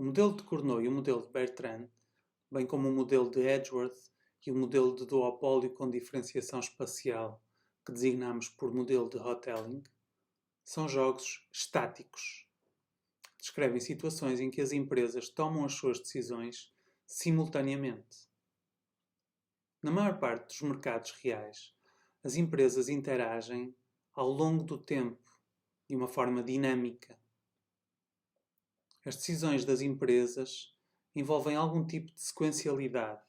O modelo de Cournot e o modelo de Bertrand, bem como o modelo de Edgeworth e o modelo de duopólio com diferenciação espacial, que designamos por modelo de Hotelling, são jogos estáticos. Descrevem situações em que as empresas tomam as suas decisões simultaneamente. Na maior parte dos mercados reais, as empresas interagem ao longo do tempo, de uma forma dinâmica. As decisões das empresas envolvem algum tipo de sequencialidade.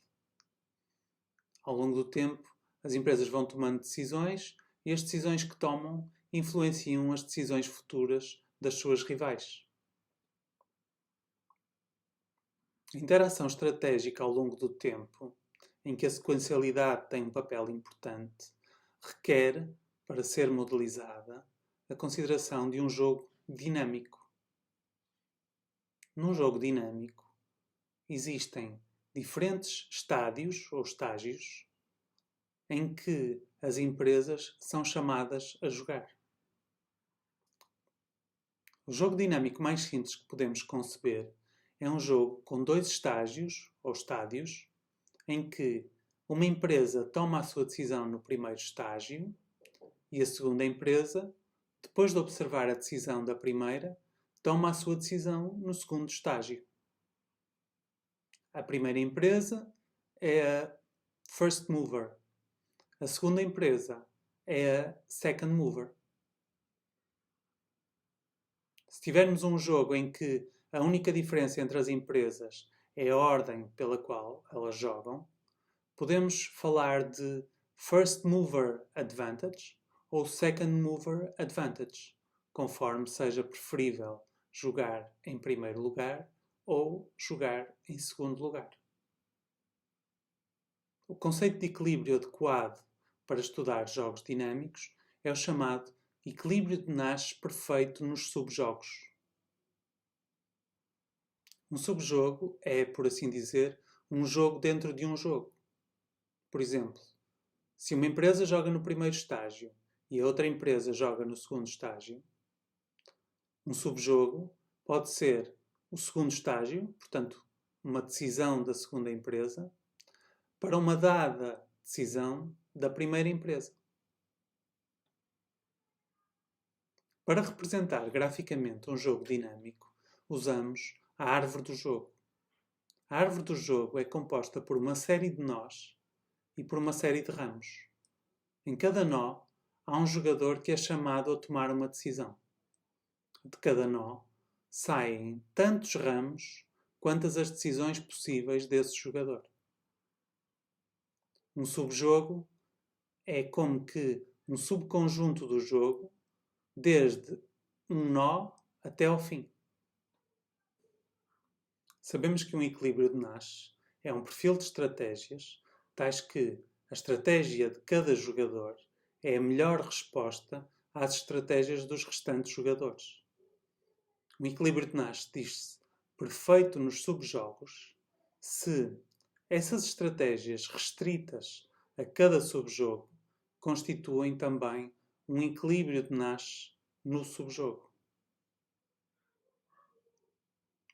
Ao longo do tempo, as empresas vão tomando decisões e as decisões que tomam influenciam as decisões futuras das suas rivais. A interação estratégica ao longo do tempo, em que a sequencialidade tem um papel importante, requer, para ser modelizada, a consideração de um jogo dinâmico. Num jogo dinâmico, existem diferentes estádios ou estágios em que as empresas são chamadas a jogar. O jogo dinâmico mais simples que podemos conceber é um jogo com dois estágios ou estádios em que uma empresa toma a sua decisão no primeiro estágio e a segunda empresa, depois de observar a decisão da primeira, toma a sua decisão no segundo estágio. A primeira empresa é a first mover. A segunda empresa é a second mover. Se tivermos um jogo em que a única diferença entre as empresas é a ordem pela qual elas jogam, podemos falar de first mover advantage ou second mover advantage, conforme seja preferível jogar em primeiro lugar ou jogar em segundo lugar. O conceito de equilíbrio adequado para estudar jogos dinâmicos é o chamado equilíbrio de Nash perfeito nos subjogos. Um subjogo é, por assim dizer, um jogo dentro de um jogo. Por exemplo, se uma empresa joga no primeiro estágio e a outra empresa joga no segundo estágio, um subjogo pode ser o segundo estágio, portanto, uma decisão da segunda empresa, para uma dada decisão da primeira empresa. Para representar graficamente um jogo dinâmico, usamos a árvore do jogo. A árvore do jogo é composta por uma série de nós e por uma série de ramos. Em cada nó, há um jogador que é chamado a tomar uma decisão. De cada nó, saem tantos ramos quantas as decisões possíveis desse jogador. Um subjogo é como que um subconjunto do jogo, desde um nó até ao fim. Sabemos que um equilíbrio de Nash é um perfil de estratégias, tais que a estratégia de cada jogador é a melhor resposta às estratégias dos restantes jogadores. Um equilíbrio de Nash diz-se perfeito nos subjogos se essas estratégias restritas a cada subjogo constituem também um equilíbrio de Nash no subjogo.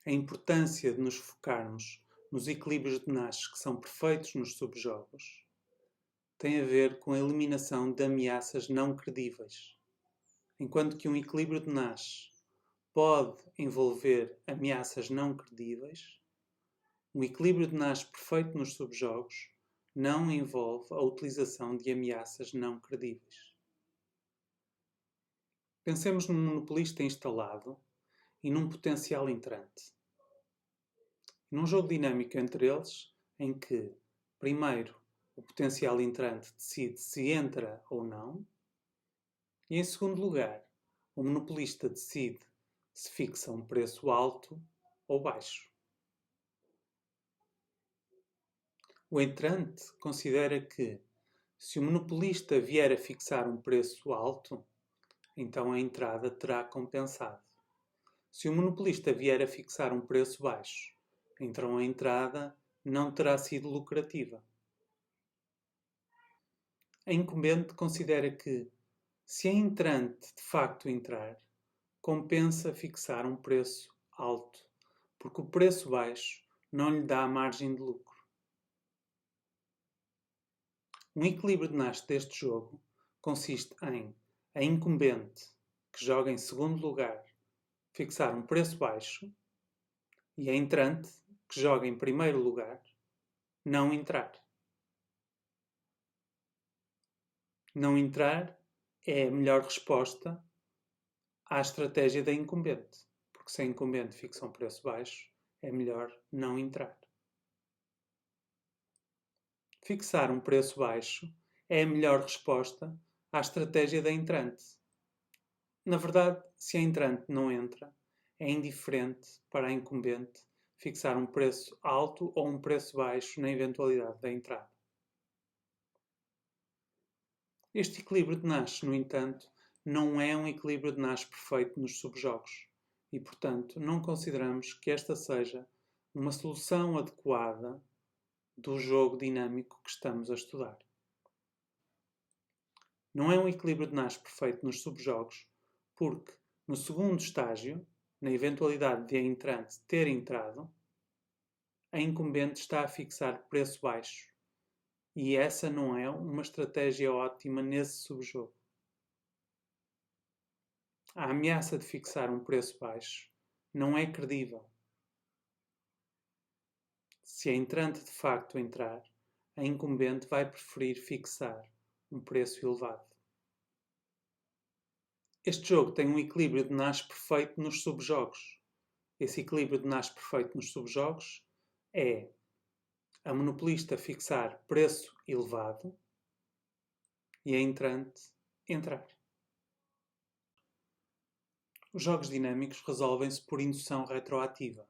A importância de nos focarmos nos equilíbrios de Nash que são perfeitos nos subjogos tem a ver com a eliminação de ameaças não credíveis. Enquanto que um equilíbrio de Nash pode envolver ameaças não credíveis, um equilíbrio de Nash perfeito nos subjogos não envolve a utilização de ameaças não credíveis. Pensemos num monopolista instalado e num potencial entrante. Num jogo dinâmico entre eles, em que, primeiro, o potencial entrante decide se entra ou não, e, em segundo lugar, o monopolista decide se fixa um preço alto ou baixo. O entrante considera que, se o monopolista vier a fixar um preço alto, então a entrada terá compensado. Se o monopolista vier a fixar um preço baixo, então a entrada não terá sido lucrativa. A incumbente considera que, se a entrante de facto entrar, compensa fixar um preço alto, porque o preço baixo não lhe dá margem de lucro. Um equilíbrio de Nash deste jogo consiste em a incumbente, que joga em segundo lugar, fixar um preço baixo e a entrante, que joga em primeiro lugar, não entrar. Não entrar é a melhor resposta à estratégia da incumbente, porque se a incumbente fixa um preço baixo, é melhor não entrar. Fixar um preço baixo é a melhor resposta à estratégia da entrante. Na verdade, se a entrante não entra, é indiferente para a incumbente fixar um preço alto ou um preço baixo na eventualidade da entrada. Este equilíbrio de Nash, no entanto, não é um equilíbrio de Nash perfeito nos subjogos e, portanto, não consideramos que esta seja uma solução adequada do jogo dinâmico que estamos a estudar. Não é um equilíbrio de Nash perfeito nos subjogos porque, no segundo estágio, na eventualidade de a entrante ter entrado, a incumbente está a fixar preço baixo e essa não é uma estratégia ótima nesse subjogo. A ameaça de fixar um preço baixo não é credível. Se a entrante de facto entrar, a incumbente vai preferir fixar um preço elevado. Este jogo tem um equilíbrio de Nash perfeito nos subjogos. Esse equilíbrio de Nash perfeito nos subjogos é a monopolista fixar preço elevado e a entrante entrar. Os jogos dinâmicos resolvem-se por indução retroativa.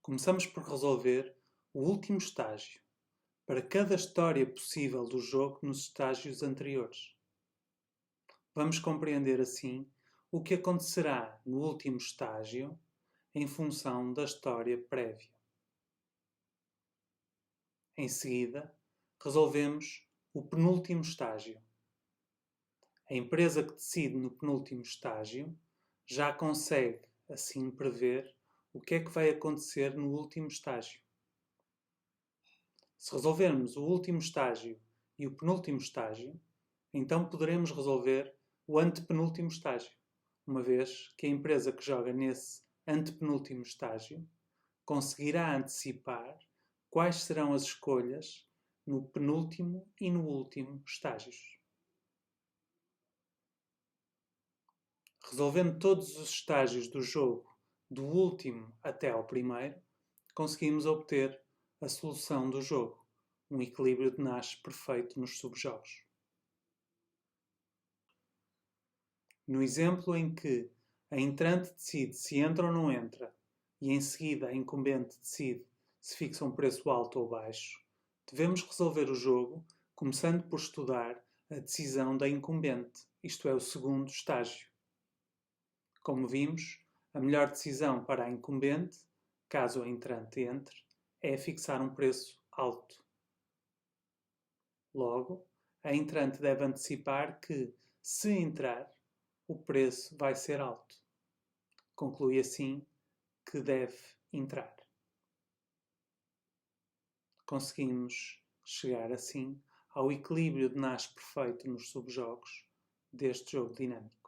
Começamos por resolver o último estágio para cada história possível do jogo nos estágios anteriores. Vamos compreender assim o que acontecerá no último estágio em função da história prévia. Em seguida, resolvemos o penúltimo estágio. A empresa que decide no penúltimo estágio já consegue, assim, prever o que é que vai acontecer no último estágio. Se resolvermos o último estágio e o penúltimo estágio, então poderemos resolver o antepenúltimo estágio, uma vez que a empresa que joga nesse antepenúltimo estágio conseguirá antecipar quais serão as escolhas no penúltimo e no último estágios. Resolvendo todos os estágios do jogo, do último até ao primeiro, conseguimos obter a solução do jogo, um equilíbrio de Nash perfeito nos subjogos. No exemplo em que a entrante decide se entra ou não entra e em seguida a incumbente decide se fixa um preço alto ou baixo, devemos resolver o jogo começando por estudar a decisão da incumbente, isto é, o segundo estágio. Como vimos, a melhor decisão para a incumbente, caso a entrante entre, é fixar um preço alto. Logo, a entrante deve antecipar que, se entrar, o preço vai ser alto. Conclui assim que deve entrar. Conseguimos chegar assim ao equilíbrio de Nash perfeito nos subjogos deste jogo dinâmico.